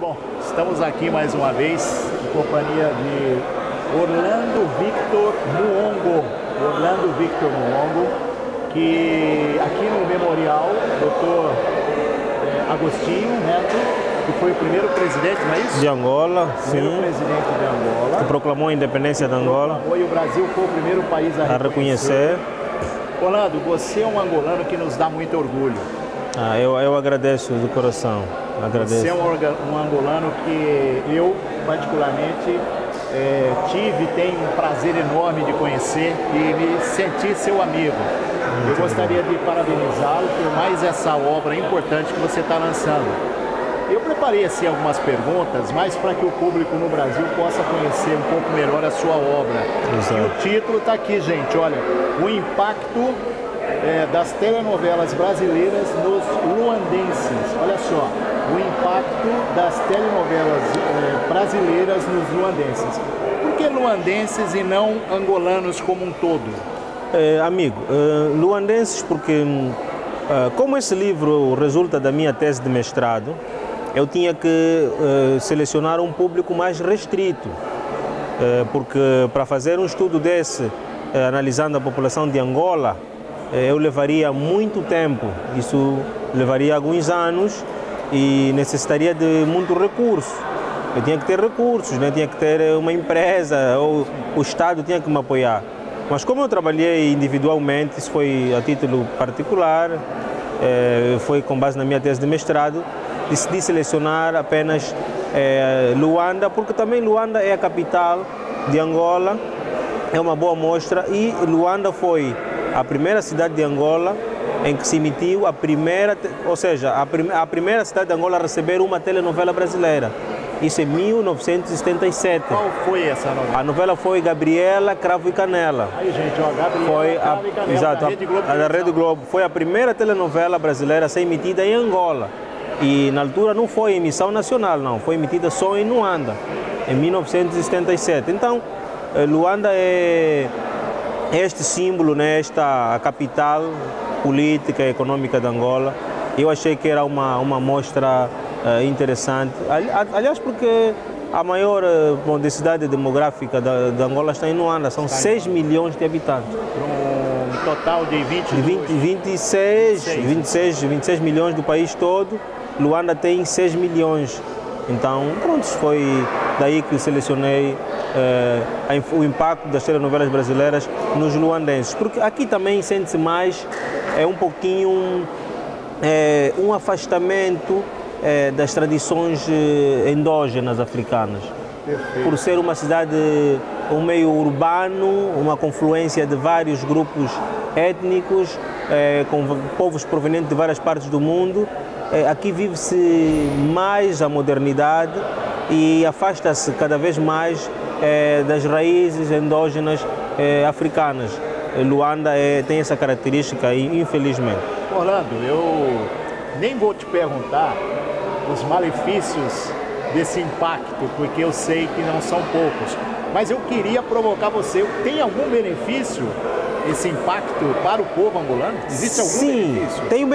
Bom, estamos aqui mais uma vez em companhia de Orlando Victor Muongo. Orlando Victor Muongo, que aqui no Memorial, Dr. Agostinho Neto, que foi o primeiro presidente, não é isso? De Angola, primeiro sim. presidente de Angola. Que proclamou a independência de Angola. E o Brasil foi o primeiro país a reconhecer. Orlando, você é um angolano que nos dá muito orgulho. Eu agradeço do coração. Agradeço. Você é um angolano que eu, particularmente, tive e tenho um prazer enorme de conhecer e me sentir seu amigo. Eu gostaria de parabenizá-lo por mais essa obra importante que você está lançando. Eu preparei assim algumas perguntas, mais para que o público no Brasil possa conhecer um pouco melhor a sua obra. Exato. E o título está aqui, gente, olha, o impacto das telenovelas brasileiras nos luandenses. Olha só, o impacto das telenovelas brasileiras nos luandenses. Por que luandenses e não angolanos como um todo? Luandenses porque, como esse livro resulta da minha tese de mestrado, eu tinha que selecionar um público mais restrito, porque para fazer um estudo desse, analisando a população de Angola, eu levaria muito tempo, isso levaria alguns anos e necessitaria de muito recurso. Eu tinha que ter recursos, né? Tinha que ter uma empresa, ou o Estado tinha que me apoiar. Mas como eu trabalhei individualmente, isso foi a título particular, foi com base na minha tese de mestrado, decidi selecionar apenas Luanda, porque também Luanda é a capital de Angola, é uma boa amostra, e Luanda foi a primeira cidade de Angola em que se emitiu a primeira cidade de Angola a receber uma telenovela brasileira. Isso em 1977. Qual foi essa novela? A novela foi Gabriela, Cravo e Canela. Aí, gente, ó, Gabriela, Cravo e Canela, exato, da Rede Globo. Da Rede Globo. Foi a primeira telenovela brasileira a ser emitida em Angola. E na altura não foi emissão nacional, não. Foi emitida só em Luanda, em 1977. Então, Luanda é este símbolo, né, a capital política e econômica de Angola. Eu achei que era uma mostra interessante. Aliás, porque a maior densidade demográfica de Angola está em Luanda, são 6 milhões de habitantes. Um total de 26 milhões do país todo, Luanda tem 6 milhões. Então, pronto, foi daí que selecionei o impacto das telenovelas brasileiras nos luandenses. Porque aqui também sente-se mais um pouquinho um afastamento das tradições endógenas africanas. Perfeito. Por ser uma cidade, um meio urbano, uma confluência de vários grupos étnicos, com povos provenientes de várias partes do mundo, aqui vive-se mais a modernidade e afasta-se cada vez mais das raízes endógenas africanas. Luanda tem essa característica, infelizmente. Orlando, eu nem vou te perguntar os malefícios desse impacto, porque eu sei que não são poucos. Mas eu queria provocar você. Tem algum benefício esse impacto para o povo angolano? Existe algum benefício? Sim, tem um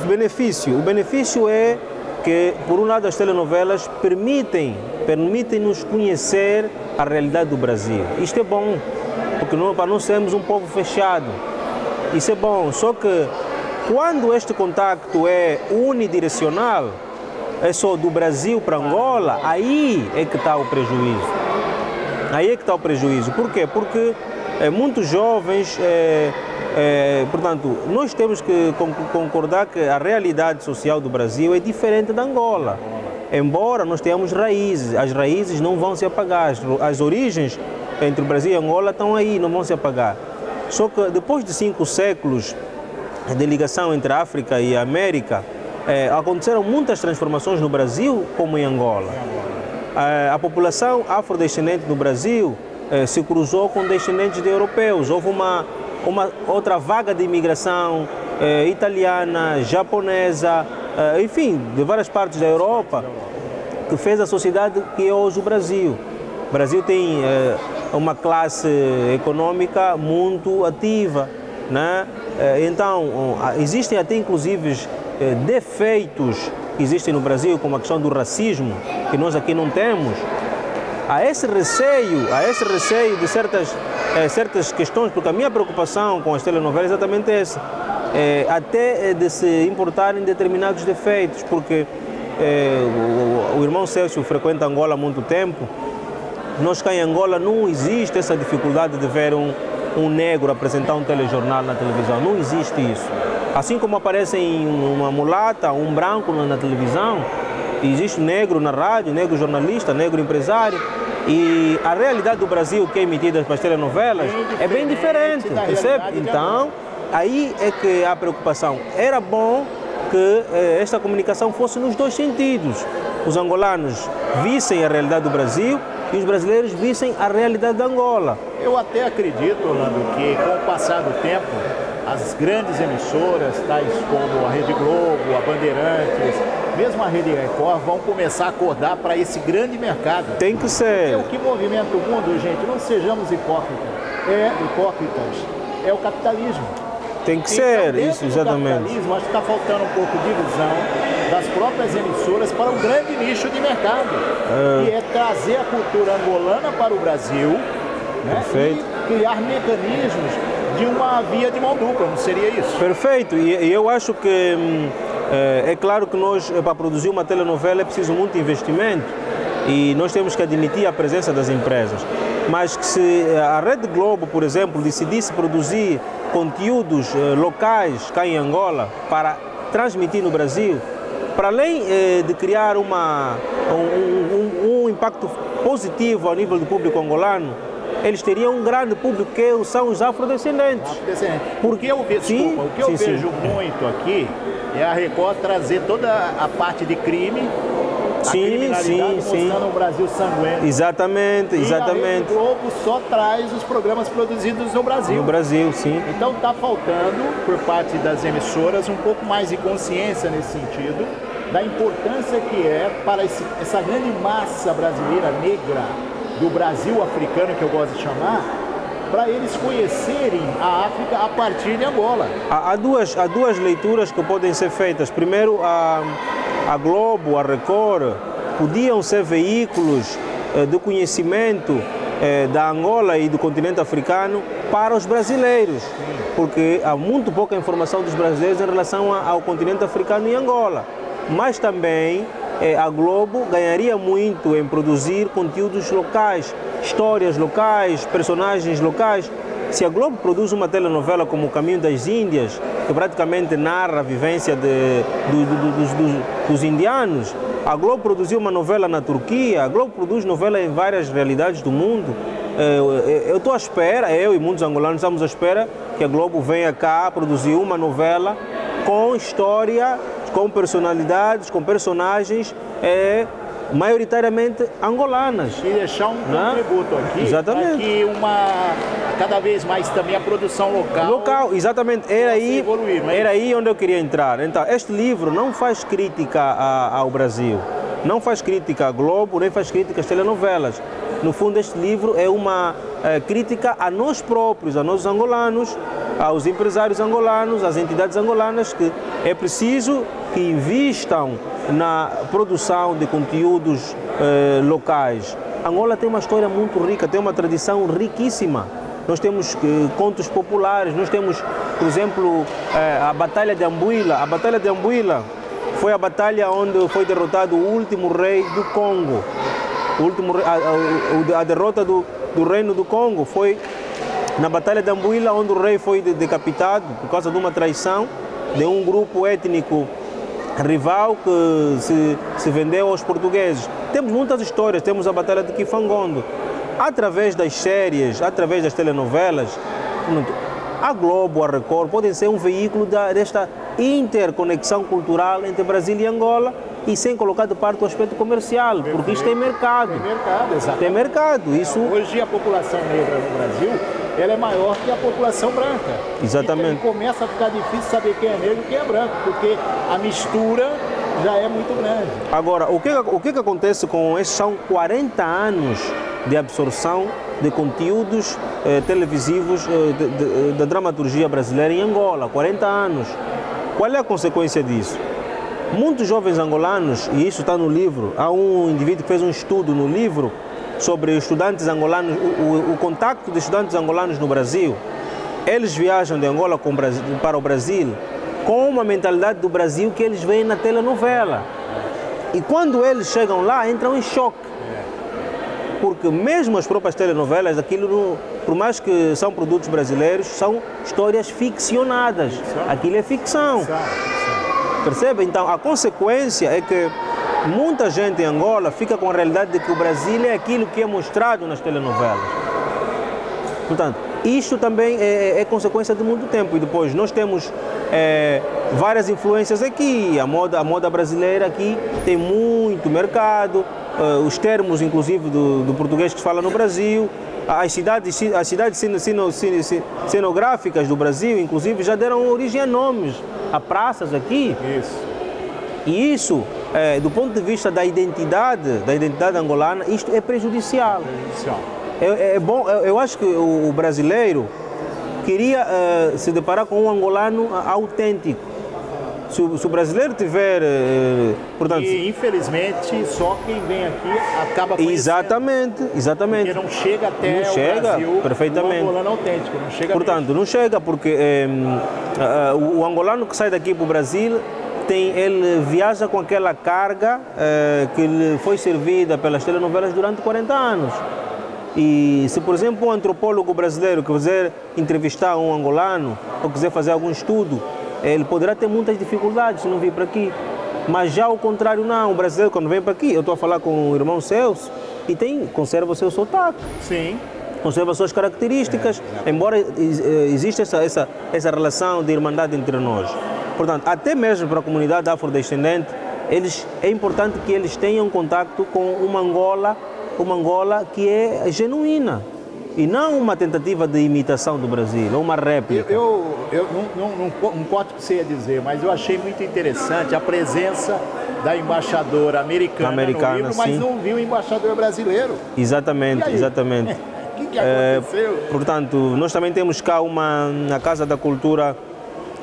benefício. O benefício é que, por um lado, as telenovelas permitem-nos conhecer a realidade do Brasil. Isto é bom, porque para nós sermos um povo fechado. Isso é bom, só que quando este contacto é unidirecional, é só do Brasil para Angola, aí é que está o prejuízo. Aí é que está o prejuízo. Por quê? Porque muitos jovens, portanto, nós temos que concordar que a realidade social do Brasil é diferente da Angola. Embora nós tenhamos raízes, as raízes não vão se apagar. As origens entre o Brasil e Angola estão aí, não vão se apagar. Só que depois de 5 séculos de ligação entre a África e a América, aconteceram muitas transformações no Brasil como em Angola. A população afrodescendente no Brasil se cruzou com descendentes de europeus. Houve uma outra vaga de imigração italiana, japonesa, enfim, de várias partes da Europa, que fez a sociedade que é hoje o Brasil. O Brasil tem uma classe econômica muito ativa, né? Então, existem até inclusive defeitos que existem no Brasil, como a questão do racismo, que nós aqui não temos, há esse receio de certas questões, porque a minha preocupação com as telenovelas é exatamente essa, até de se importarem determinados defeitos, porque o irmão Celso frequenta Angola há muito tempo. Nós cá em Angola não existe essa dificuldade de ver um negro apresentar um telejornal na televisão, não existe isso. Assim como aparecem uma mulata, um branco na televisão, existe negro na rádio, negro jornalista, negro empresário, e a realidade do Brasil que é emitida para as telenovelas é bem diferente, percebe? Então, aí é que há preocupação. Era bom que esta comunicação fosse nos dois sentidos. Os angolanos vissem a realidade do Brasil e os brasileiros vissem a realidade da Angola. Eu até acredito, Orlando, que com o passar do tempo, as grandes emissoras, tais como a Rede Globo, a Bandeirantes, mesmo a Rede Record, vão começar a acordar para esse grande mercado. Tem que ser. Porque o que movimenta o mundo, gente, não sejamos hipócritas, é o capitalismo. Tem que ser, isso, exatamente. O capitalismo, acho que está faltando um pouco de visão das próprias emissoras para um grande nicho de mercado, que é trazer a cultura angolana para o Brasil, né, e criar mecanismos de uma via de mão dupla, não seria isso? Perfeito, e eu acho que é claro que nós, para produzir uma telenovela, é preciso muito investimento e nós temos que admitir a presença das empresas. Mas que se a Rede Globo, por exemplo, decidisse produzir conteúdos locais cá em Angola para transmitir no Brasil, para além de criar um impacto positivo ao nível do público angolano, eles teriam um grande público que são os afrodescendentes. Porque eu vejo muito aqui é a Record trazer toda a parte de crime, mostrando um Brasil sanguíneo. Exatamente. E a Rede Globo só traz os programas produzidos no Brasil. No Brasil, sim. Então está faltando, por parte das emissoras, um pouco mais de consciência nesse sentido, da importância que é para essa grande massa brasileira negra, do Brasil africano, que eu gosto de chamar, para eles conhecerem a África a partir de Angola. Há duas leituras que podem ser feitas. Primeiro, a Globo, a Record, podiam ser veículos de conhecimento da Angola e do continente africano para os brasileiros, porque há muito pouca informação dos brasileiros em relação ao continente africano e Angola. Mas também a Globo ganharia muito em produzir conteúdos locais, histórias locais, personagens locais. Se a Globo produz uma telenovela como O Caminho das Índias, que praticamente narra a vivência dos indianos, a Globo produziu uma novela na Turquia, a Globo produz novela em várias realidades do mundo. Eu estou à espera, eu e muitos angolanos estamos à espera que a Globo venha cá produzir uma novela com história, com personalidades, com personagens maioritariamente angolanas. E deixar um contributo aqui, exatamente, para que cada vez mais também a produção local. Exatamente, era aí onde eu queria entrar. Então, este livro não faz crítica ao Brasil, não faz crítica à Globo, nem faz crítica às telenovelas. No fundo, este livro é uma crítica a nós próprios, a nós angolanos, aos empresários angolanos, às entidades angolanas, que é preciso que investam na produção de conteúdos locais. Angola tem uma história muito rica, tem uma tradição riquíssima. Nós temos contos populares, nós temos, por exemplo, a Batalha de Ambuila. A Batalha de Ambuila foi a batalha onde foi derrotado o último rei do Congo. A derrota do reino do Congo foi na Batalha de Ambuila, onde o rei foi decapitado por causa de uma traição de um grupo étnico rival que se vendeu aos portugueses. Temos muitas histórias, temos a Batalha de Kifangondo. Através das séries, através das telenovelas, a Globo, a Record podem ser um veículo desta interconexão cultural entre Brasil e Angola, e sem colocar de parte o aspecto comercial, porque isto tem mercado. Tem mercado, exatamente. Tem mercado. Isso... Hoje a população negra no Brasil, ela é maior que a população branca. Exatamente. E começa a ficar difícil saber quem é negro e quem é branco, porque a mistura já é muito grande. Agora, o que acontece com esses são 40 anos de absorção de conteúdos televisivos da dramaturgia brasileira em Angola, 40 anos. Qual é a consequência disso? Muitos jovens angolanos, e isso está no livro, há um indivíduo que fez um estudo no livro sobre estudantes angolanos, o contacto de estudantes angolanos no Brasil. Eles viajam de Angola para o Brasil com uma mentalidade do Brasil que eles veem na telenovela. E quando eles chegam lá, entram em choque. Porque mesmo as próprias telenovelas, aquilo, por mais que são produtos brasileiros, são histórias ficcionadas. Aquilo é ficção. Percebe? Então, a consequência é que muita gente em Angola fica com a realidade de que o Brasil é aquilo que é mostrado nas telenovelas. Portanto, isto também é consequência de muito tempo. E depois nós temos várias influências aqui. A moda brasileira aqui tem muito mercado. Os termos, inclusive, do português que se fala no Brasil. As cidades cenográficas do Brasil, inclusive, já deram origem a nomes, a praças aqui. Isso. E isso, do ponto de vista da identidade angolana, isto é prejudicial. É bom, eu acho que o brasileiro queria se deparar com um angolano autêntico. Se o brasileiro tiver, portanto... E, infelizmente, só quem vem aqui acaba conhecendo. Exatamente. Porque não chega até o Brasil, perfeitamente. O angolano autêntico, não chega. Portanto, mesmo. não chega porque o angolano que sai daqui para o Brasil, ele viaja com aquela carga que lhe foi servida pelas telenovelas durante 40 anos. E se, por exemplo, um antropólogo brasileiro quiser entrevistar um angolano ou quiser fazer algum estudo, ele poderá ter muitas dificuldades se não vir para aqui. Mas já ao contrário não, o brasileiro quando vem para aqui, eu estou a falar com o irmão Celso e conserva o seu sotaque. Sim. Conserva as suas características, embora exista essa relação de irmandade entre nós. Portanto, até mesmo para a comunidade afrodescendente, é importante que eles tenham contato com uma Angola que é genuína. E não uma tentativa de imitação do Brasil, ou uma réplica. Eu não corto o que você ia dizer, mas eu achei muito interessante a presença da embaixadora americana no livro, mas sim. Não viu o embaixador brasileiro. Exatamente. O que aconteceu? Portanto, nós também temos cá a Casa da Cultura,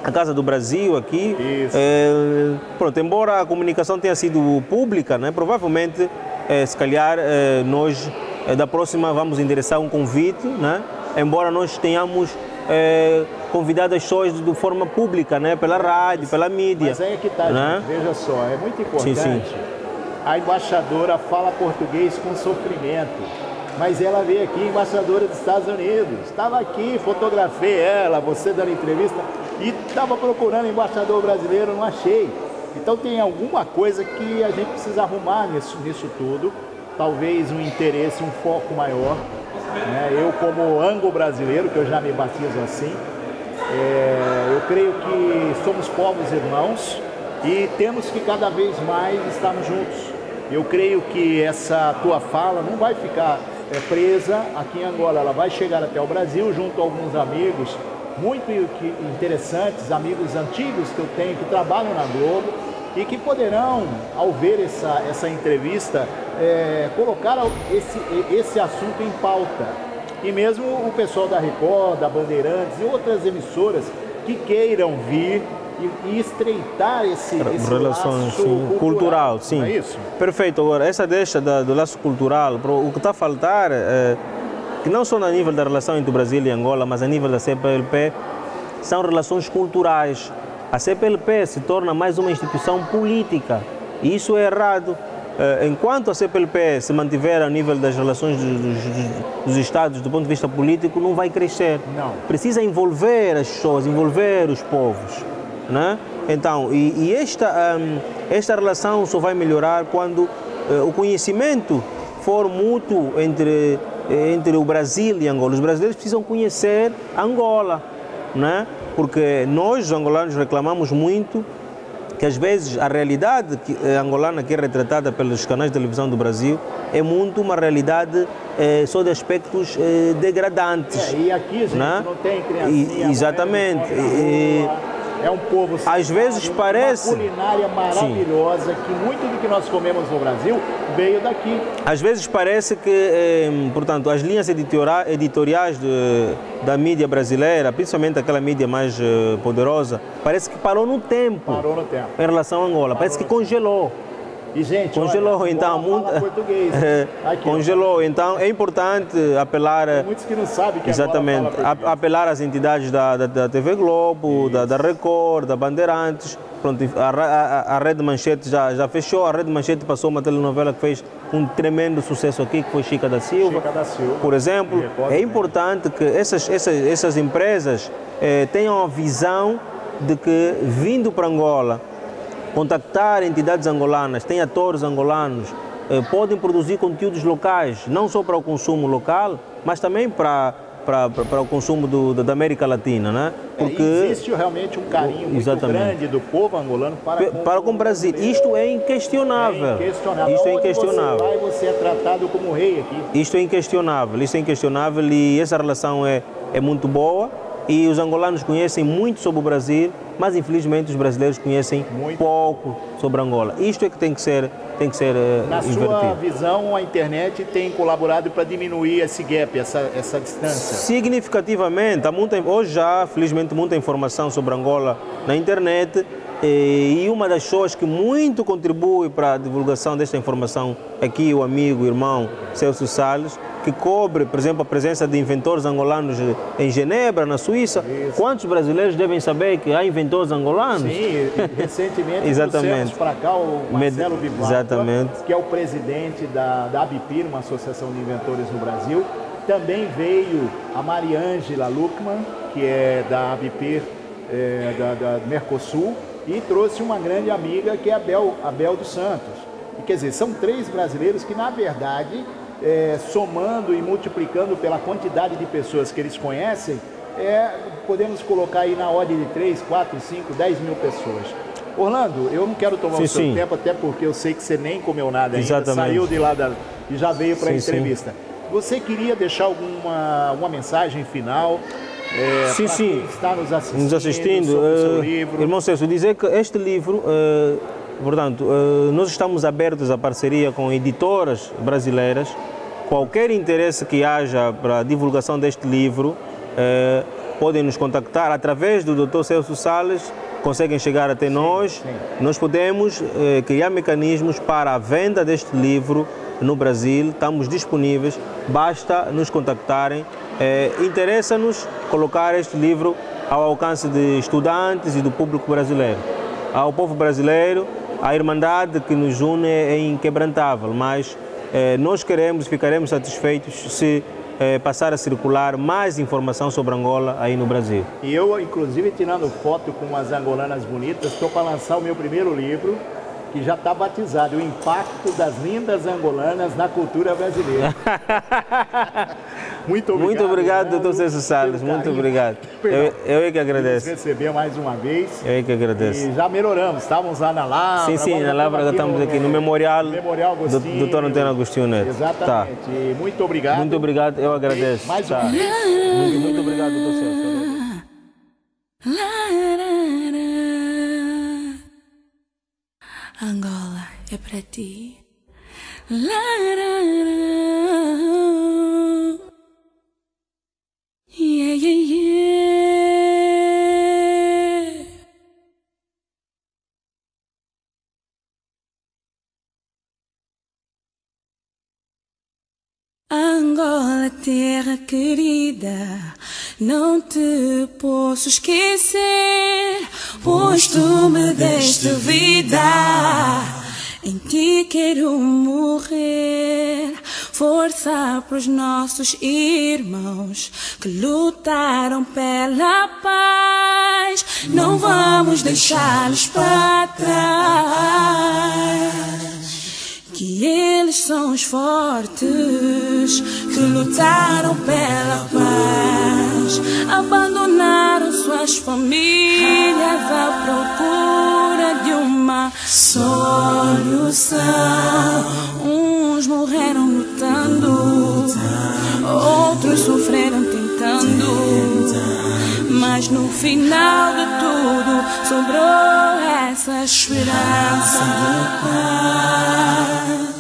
a Casa do Brasil aqui. Isso. Pronto, embora a comunicação tenha sido pública, né, provavelmente, se calhar, nós... Da próxima vamos endereçar um convite, né? Embora nós tenhamos convidado as pessoas de forma pública, né? Pela rádio, pela mídia. Mas aí é que está, né? Gente, veja só, é muito importante. Sim. A embaixadora fala português com sofrimento, mas ela veio aqui, embaixadora dos Estados Unidos. Estava aqui, fotografei ela, você dando entrevista, e estava procurando embaixador brasileiro, não achei. Então tem alguma coisa que a gente precisa arrumar nisso tudo. Talvez um interesse, um foco maior. Né? Eu, como anglo-brasileiro, que eu já me batizo assim, eu creio que somos povos irmãos e temos que cada vez mais estarmos juntos. Eu creio que essa tua fala não vai ficar presa aqui em Angola, ela vai chegar até o Brasil junto a alguns amigos muito interessantes, amigos antigos que eu tenho que trabalham na Globo e que poderão, ao ver essa entrevista, colocar esse assunto em pauta. E mesmo o pessoal da Record, da Bandeirantes e outras emissoras que queiram vir e estreitar esse laço cultural. Sim. Não é isso? Perfeito. Agora, essa deixa do laço cultural, o que está a faltar, que não só a nível da relação entre o Brasil e Angola, mas a nível da CPLP, são relações culturais. A CPLP se torna mais uma instituição política e isso é errado. Enquanto a CPLP se mantiver a nível das relações dos Estados do ponto de vista político, não vai crescer. Não. Precisa envolver as pessoas, envolver os povos. Né? Então, esta relação só vai melhorar quando o conhecimento for mútuo entre o Brasil e Angola. Os brasileiros precisam conhecer Angola, né? Porque nós, os angolanos, reclamamos muito que às vezes a realidade angolana que é retratada pelos canais de televisão do Brasil é muito uma realidade só de aspectos degradantes. E aqui a gente não tem criancinha. Exatamente. É um povo às vezes parece uma culinária maravilhosa, que muito do que nós comemos no Brasil veio daqui. Às vezes parece que, portanto, as linhas editoriais da mídia brasileira, principalmente aquela mídia mais poderosa, parece que parou no tempo. Parou no tempo. Em relação a Angola, parece que congelou. E, gente, congelou, olha, então muito aqui, congelou, então é importante apelar. Tem muitos que não sabem que exatamente, apelar às entidades da TV Globo, da Record, da Bandeirantes. Pronto, a Rede Manchete já fechou. A Rede Manchete passou uma telenovela que fez um tremendo sucesso aqui, que foi Chica da Silva. Por exemplo, é importante que essas empresas tenham a visão de que, vindo para Angola, contactar entidades angolanas, tem atores angolanos, podem produzir conteúdos locais, não só para o consumo local, mas também para o consumo da América Latina, né? Porque existe realmente um carinho muito grande do povo angolano para com o Brasil. Isto é inquestionável. Isto é inquestionável. Onde você vai, você é tratado como rei aqui. Isto é inquestionável. Isto é inquestionável e essa relação é muito boa. E os angolanos conhecem muito sobre o Brasil, mas infelizmente os brasileiros conhecem pouco sobre Angola. Isto é que tem que ser Na invertido. sua visão, a internet tem colaborado para diminuir esse gap, essa distância? Significativamente. Hoje já, felizmente, muita informação sobre Angola na internet. E uma das pessoas que muito contribui para a divulgação desta informação aqui, o amigo, o irmão Celso Salles, que cobre, por exemplo, a presença de inventores angolanos em Genebra, na Suíça. Isso. Quantos brasileiros devem saber que há inventores angolanos? Sim, recentemente trouxemos para cá o Marcelo Vivar, que é o presidente da ABPIR, uma associação de inventores no Brasil. Também veio a Mariângela Luckman, que é da ABPIR, da Mercosul, e trouxe uma grande amiga que é a Bel dos Santos. E, quer dizer, são 3 brasileiros que, na verdade, somando e multiplicando pela quantidade de pessoas que eles conhecem, podemos colocar aí na ordem de 3, 4, 5, 10 mil pessoas. Orlando, eu não quero tomar o seu tempo, até porque eu sei que você nem comeu nada ainda, saiu de lá e já veio para a entrevista. Você queria deixar alguma mensagem final? Quem está nos assistindo sobre o seu livro? Irmão Celso, dizer que este livro, portanto, nós estamos abertos à parceria com editoras brasileiras. Qualquer interesse que haja para a divulgação deste livro, podem nos contactar através do Dr. Celso Salles, conseguem chegar até nós. Nós podemos criar mecanismos para a venda deste livro no Brasil, estamos disponíveis, basta nos contactarem. Interessa-nos colocar este livro ao alcance de estudantes e do público brasileiro. Ao povo brasileiro, a irmandade que nos une é inquebrantável, mas nós ficaremos satisfeitos se passar a circular mais informação sobre Angola aí no Brasil. E eu, inclusive, tirando foto com umas angolanas bonitas, estou para lançar o meu primeiro livro, que já está batizado, O Impacto das Lindas Angolanas na Cultura Brasileira. Muito obrigado. Muito obrigado, doutor Celso Salles. Muito obrigado. Eu é que agradeço. Receber mais uma vez. Eu é que agradeço. E já melhoramos. Estávamos lá na Lavra. Sim, na Lavra estamos aqui no Memorial do Dr. Antônio Agostinho Neto. Exatamente. Tá. Muito obrigado. Muito obrigado, eu agradeço. Mais uma vez. Muito obrigado, doutor Celso. Angola é para ti. Yeah, yeah, yeah. Angola, terra querida, não te posso esquecer, pois tu me deste vida, em ti quero morrer. Força pros nossos irmãos que lutaram pela paz, não vamos deixá-los para trás. Que eles são os fortes que lutaram pela paz, abandonaram suas famílias à procura de uma solução. Uns morreram lutando, outros sofreram tentando, mas Mas no final de tudo sobrou essa esperança de paz.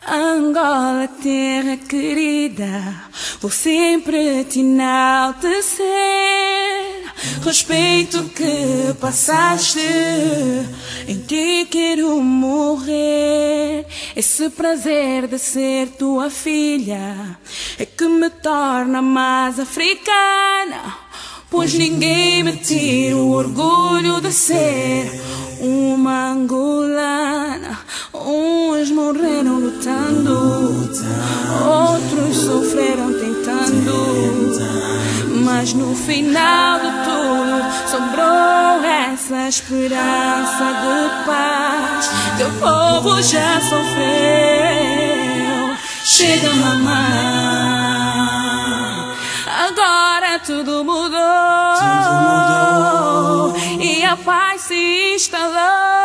Angola, terra querida, vou sempre te enaltecer. Respeito o que passaste, em ti quero morrer. Esse prazer de ser tua filha é que me torna mais africana, pois ninguém me tira o orgulho de ser uma angolana. Uns morreram lutando, outros sofreram tentando, mas no final de tudo sobrou essa esperança de paz. Teu povo já sofreu, chega mamãe, agora tudo mudou, e a paz se instalou.